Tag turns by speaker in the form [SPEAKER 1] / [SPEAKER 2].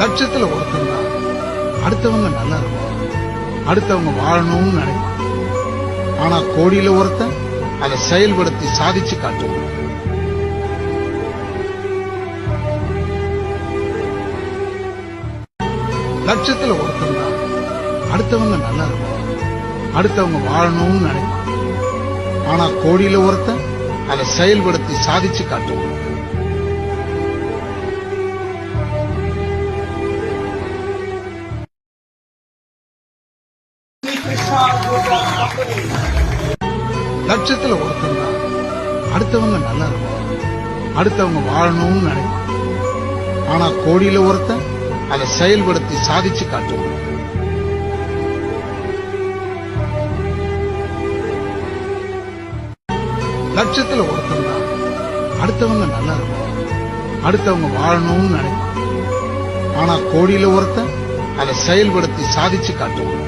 [SPEAKER 1] லட்சத்துல ஒருத்தன் தான் அடுத்தவங்க நல்லா இருக்கும், அடுத்தவங்க வாழணும்னு நினைப்பான். ஆனா கோடியில ஒருத்தன் அதை செயல்படுத்தி சாதிச்சு காட்டுவான். லட்சத்துல ஒருத்தன் தான் அடுத்தவங்க நல்லா இருக்கும், அடுத்தவங்க வாழணும்னு நினைப்பான். ஆனா கோடியில ஒருத்தன் அதை செயல்படுத்தி சாதிச்சு காட்டுவான். லட்சத்துல ஒருத்தன் தான் அடுத்தவங்க நல்லா இருக்கும், அடுத்தவங்க வாழணும்னு நினைப்பான். ஆனா கோடியில ஒருத்தன் அதை செயல்படுத்தி சாதிச்சு காட்டுவான். லட்சத்துல ஒருத்தன் தான் அடுத்தவங்க நல்லா இருக்கும், அடுத்தவங்க வாழணும்னு நினைப்பான். ஆனா கோடியில ஒருத்தன் அதை செயல்படுத்தி சாதிச்சு காட்டுவான்.